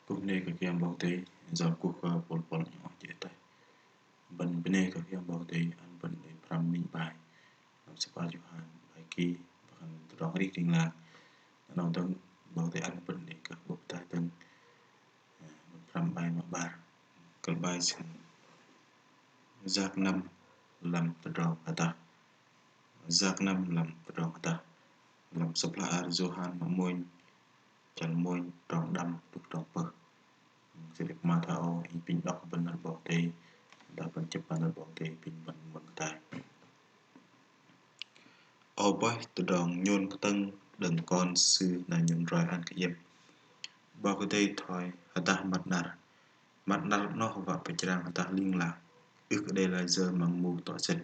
Cúc nê cái kia bao tê giờ cúc bol bol nhỏ dễ tay bần bên này cái kia bao tê ăn bần để pram minh bài làm sẽ qua Johan bài kia và từ đó đi trình là nó từng bao tê ăn bần để các bộ tai từng pram bài mà bar cái bài sen giặc năm làm từ đó kata giặc năm làm từ đó kata làm sắp là Johan mà môi chân môi tròn đâm tục tròn bờ sẽ được mà thao in pin đọc bên ở bộ tê đã phần chụp bên ở bộ tê pin bên bằng tay ở bài từ đòn nhôn tân đừng con sư là nhung rồi ăn cái dẹp bao cái tê thôi hata mặt nار nó và phải trang hata liên lạc ước đây là giờ mang mù tọa sệt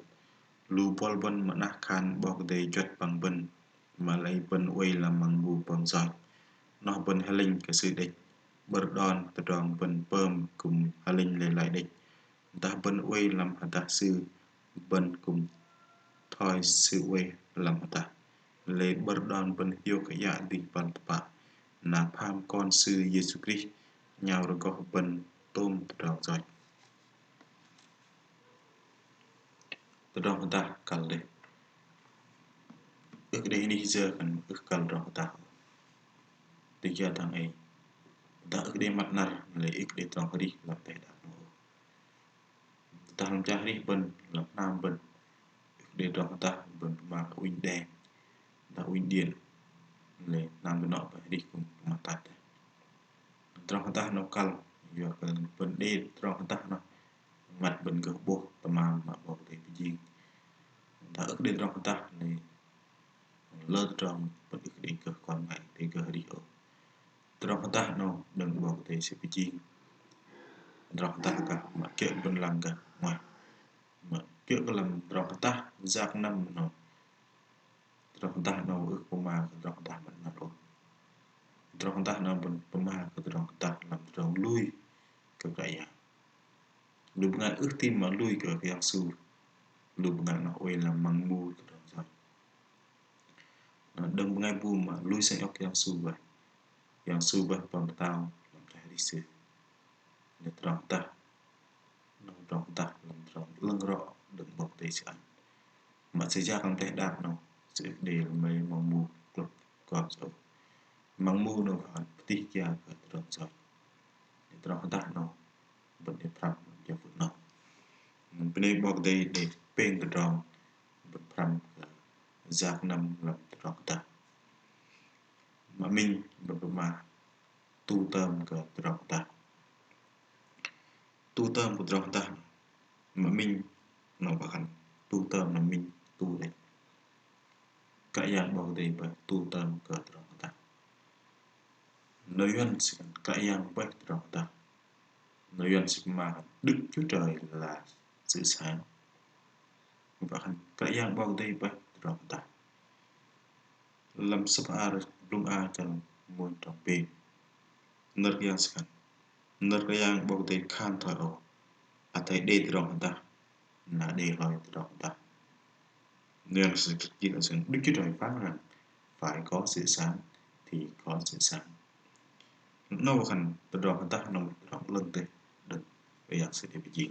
lu bol bon mà nát khan bao cái tê chốt bằng bên mà lấy bên uy là mang mù bằng giỏi nó bên heling cái sự địch bờ đòn từ đòn bên bơm cùng heling lại địch ta bên uy làm hata sư bên cùng thôi sự uy làm hata lấy bờ đòn bên yêu cái dạ đi bằng bạ là phàm con sư Giêsu Christ nhau rồi có bên tôm tròn rồi từ đó người ta cần đi ước đây đi giờ cần ước cần rồi ta từ giờ thằng ấy ta ước đây mặt nار lấy ước đây tròn đi làm tay đã ta làm cha đi bên làm nam bên ước đây tròn ta bên mà uin đen ta uin điện lấy nam bên nọ đi cùng mặt tạt tròn ta nó cần giờ cần bên đi tròn ta nó mặt bên gờ buộc tầm mà bảo để gì ta ước đến trong ta này lơ trong bất ước đến cơ quan ngành đến cơ đi ở trong ta nó đừng bảo để sẽ bị chi trong ta cả mà kiện bên làm cả ngoài mà kiện cái làm trong ta giặc năm nó trong ta nó ước mà trong ta mình nó trong ta nó bên mà cái trong ta làm trong lui cái vậy à lúc ngàn ước tin mà lui cái yang su lúc ngàn nó ôi làm măng mu rồi đừng ngay bu mà lui sang ốc yang su vậy bằng tao làm ra đi xí để tròn ta nó tròn ta làm tròn lưng rõ đừng bọc tay sẵn mà sẽ ra không thể đạt nó sẽ để mấy măng mu club còn rồi măng mu nó phải tí ra cái tròn rồi để tròn ta nó vẫn để pram cho phụ nó mình bên bọc tay để pen cái tròn vẫn pram giặc năm làm tròn ta mà mình vẫn mà tu tâm cái tròn ta tu tâm của tròn ta mà mình nó bahkan tu tâm là mình tu đấy cả yang bảo đây phải tu tâm cái tròn ta nơi nhân sự cả yang bách tròn ta nơi nhân sự mà Đức Chúa Trời là sự sáng và cả yang bảo đây phải tròn ta làm sắp ar lung a chẳng muốn tròn bền nơi yang sekan nơi yang bảo đây khan thở ở atai đây tròn ta là đây loi tròn ta nên sự kiện là sự Đức Chúa Trời phán rằng phải có sự sáng thì có sự sáng nó cần từ đó người ta nó rộng lên tới được bây giờ sẽ bị gì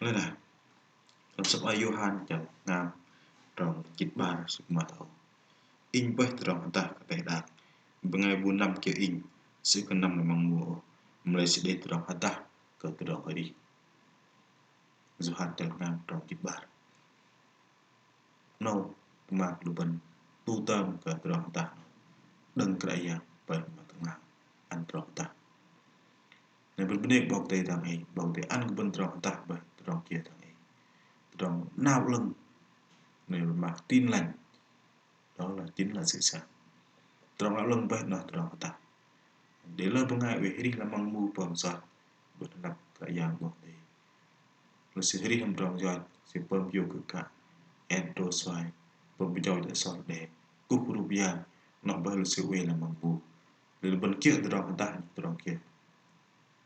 nên là làm sao ai Johan chẳng ngam trong chích ba sự mà thầu in bởi từ đó người ta có thể đạt bằng ngày 4 năm kia in sự cần năm là mong mua mới sẽ đến từ đó người ta có từ đó phải đi Johan chẳng ngam trong chích ba nó mà lu bên tu tâm có từ đó người ta đừng cái gì bởi mà thằng nào ăn trọn ta nên bên bên bọc tay thằng ấy bọc tay ăn bên trọn ta bởi trọn kia thằng ấy trọn nao lưng này mà tin lành đó là chính là sự sáng trọn não lưng bởi nó trọn ta để lên bên ngay về đi làm măng mu bầm giọt bật lập cả dạng bọc tay rồi sẽ đi làm trọn giọt sẽ bơm vô cực cả endo xoay bơm bị dòi để sọt để cúp rubia nó bởi sự quê làm măng mu để bên kia từ đó từ đó kia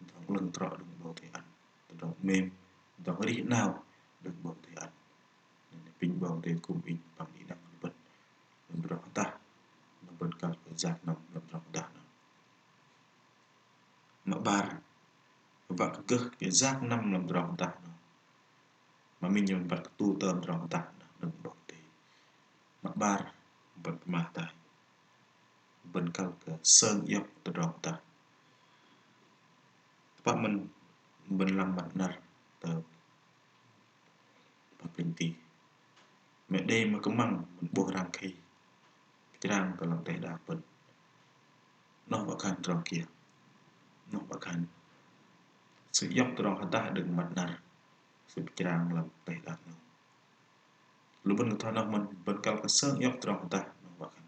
đó lần trọ đừng bảo thể ăn từ đó mềm đó có đi nào đừng bảo thể ăn bình bảo thể cùng bình bằng đi năng bật từ đó ta nó bật cả cái giặc nằm làm trong ta mà bar và cái giác năm làm rong ta mà mình nhầm vật tu tơm rong ta đừng bọc thì mà bar vật mà ta bên cao cái sơn yop từ rong ta và mình bên làm mặt nở từ và bình tì mẹ đêm mà có măng mình buộc răng khi răng từ lòng tay đạp bên nó vào khăn rong kia nó vào khăn sự dốc từ rong ta đừng mặt nở sự răng làm tay đạp nó lúc bên thằng nào mình bên cao cái sơn dốc từ rong ta nó vào khăn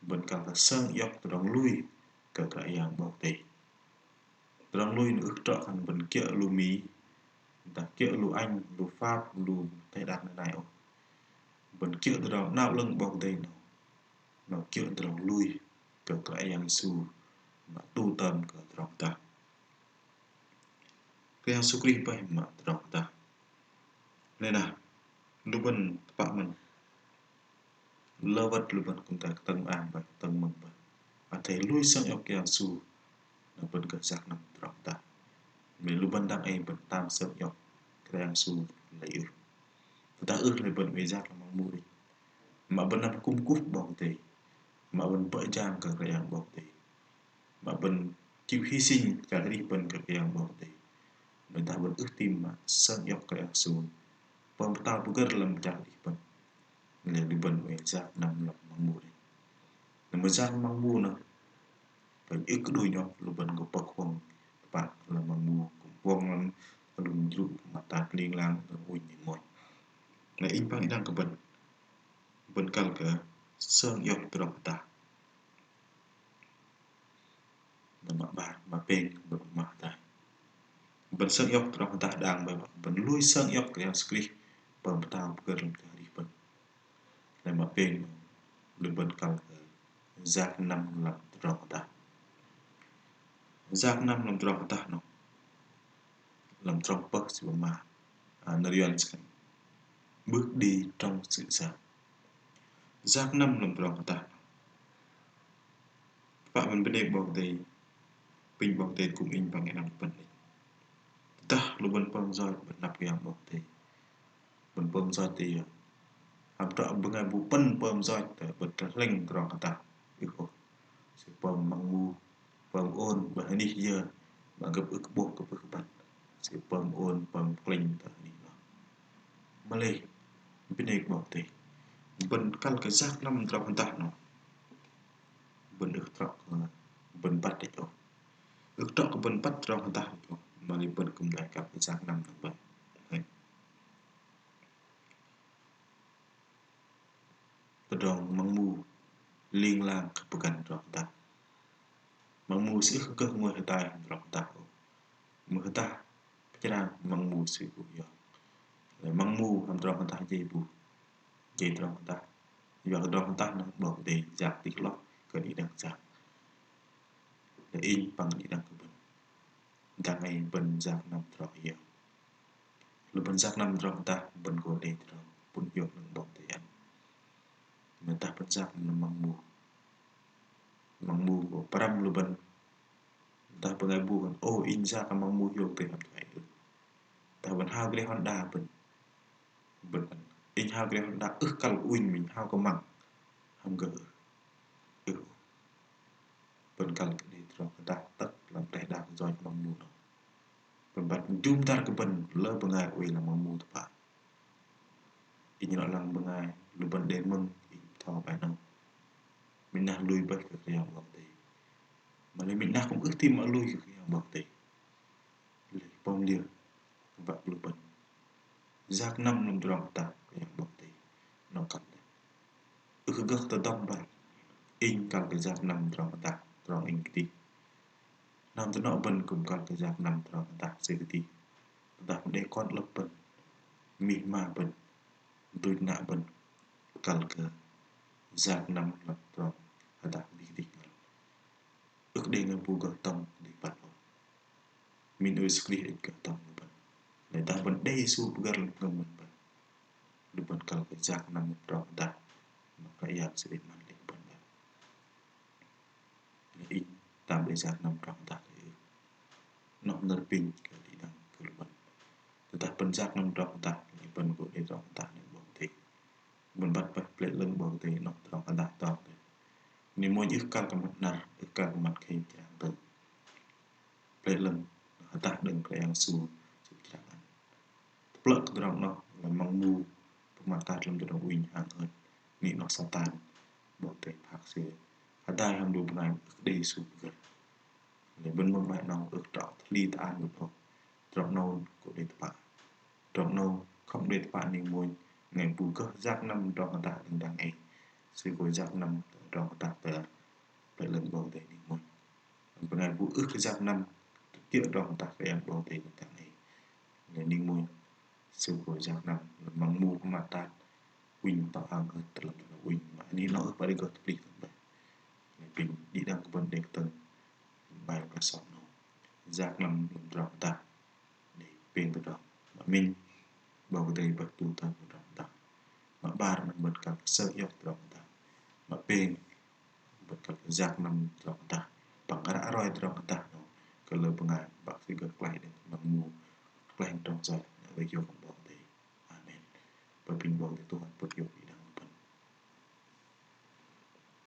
bên cao cái sơn dốc từ rong lui cái yang bọc tì từ rong lui nữa trọ thành bên kia lu mí ta kia lu anh lu pháp lu tay đạp này ô bên kia từ rong nào lưng bọc tì nó kia từ rong lui cái yang su mà tu tâm cái rong ta cái yang su kri bay mà rong ta nên là lúc bên bạn mình lơ vật lúc bên cũng ta tầng an và tầng mừng và thấy lui sang eo cái yang su nó bên cái giác nằm rong ta mình lúc bên đang ai bên tam sang eo cái yang su lấy ư ta ước lấy bên về giác là mong mua đi mà bên nằm cung cúp bỏng thì mà bên vợ trang cái yang bỏng thì mà bên chịu hy sinh cả cái đi bên cái yang bỏng thì người ta vẫn ước tìm mà sang eo cái yang su và ta bukan dalam cari pun, lebih banyak zat nam lam mampu ni. Nama zat mampu na, phải ít cái đôi nhóc lu ban có bậc hoàng bạn là mampu kumpong lam lùng dụ mà ta liên lang ở uin như mọi. Này in bang đang cái bên kal cái sơn yop trong ta, nama ba mà pen bên mà ta. Bên sơn yop trong ta đang bên lui sơn yop cái script bên ta bukan dalam cari pun. Này mà pen lu ban kal giác năm làm tròn ta giác năm làm tròn ta nó làm tròn bậc sự mà narian bước đi trong sự giác giác năm làm tròn ta phạm mình bên đây bọc đây bình bọc đây cùng in bằng ngày năm phần ta lu bên pom roi bên nạp yang bọc đây bên pom roi thì ham trọ bên ngày bu pen pom roi để bên lệnh tròn ta yêu sự pom mang mu pom ôn bởi đi giờ mà gặp ức buộc gặp ức bật sự pom ôn pom kling ta đi nó mà lấy bên đây bọc đây bên căn cái giác năm tròn ta nó bên ức trọ bên bắt đấy rồi ức trọ cái bên bắt tròn ta mà lấy bên cùng lại gặp cái giác năm tròn vậy pedang mangmu ling lang kepegan rok ta mangmu si ke ngoi hetai rok ta mu heta pechran mangmu si bu yo mangmu ham rok ta je bu je rok ta yo rok ta nó bo de jak tik lo ke đi đằng jak để in bằng đi đằng ke ben dang ai ben jak nam rok yo lu ben jak nam rok ta ben go de rok pun yo nang bo de an người ta phân giác là mang mù của param lu ban ta pengai bu kan oh in giác là mang mù yo te ham thai ta ban hao cái Honda ben in hao cái Honda ức kal uin mình hao có mang ham gỡ ben kal cái tro ta tất làm tay đạp rồi mang mù nó ben bat jum tar ke ben le pengai ui là mang mù ta in nó lang pengai lu ban den mừng thao bài nào mình đang lui bất cái yang bọc tì mà lấy mình đang cũng ước tim mà lui cái yang bọc tì lấy bom liều và lu bẩn giác năm năm tròn ta cái yang bọc tì nó cắt ước gấc ta đông bạn in cả cái giác năm tròn ta tròn in tì năm ta nọ bẩn cùng cả cái giác năm tròn ta sẽ cái tì ta để con lập bẩn mì mà bẩn tôi nạ bẩn cả cái giác năm lập tròn ta đi đi ước đây là bu gật tâm để bắt đầu mình ơi skri gật tâm bạn để ta vẫn đây su gật lực ngầm bạn được bạn kalau cái giác nằm trong ta mà cái giác sẽ đến mang đến bạn để in tam để giác nằm trong ta nó nerping ke di dang kulban tetap penjak nam dok tak ni pen ko di dok tak ni bong te mun bat pa plek leng bong te no dok ada dok ni mo ikal kamat nar ikal kamat kai jang tu plek leng tak deng ke yang su jangan plek dok no memang mu pematat lem dok win hang oi ni no satan bong te phak se ada ham du ngai de su ger le ben mo mai nong uk dok li ta an ko dok no ko de pa dok no không de pa ni mo ngày bù cơ giác năm dok ta deng dang ai sự ko giác năm dok ta pe plek leng bong te ni mo ngày bù uk giác năm kia dok ta ke yang bong te dang ai le ni mo sự ko giác năm mang mu ma ta win ta ang ke terlem win ma ni no pa de ko plik pin di dang ko ben dek ten bài và sọ nó giác năm dok ta để pin tu dok ma min bong te bak tu ta dok ta ma bar man bật cả sơ yok dok ta ma pin bật cả giác năm dok ta bằng ara roi dok ta no kalau pengat bak figur klai dan mangmu klai trong giọt với yêu bong te amen và pin bong te Tuhan berkati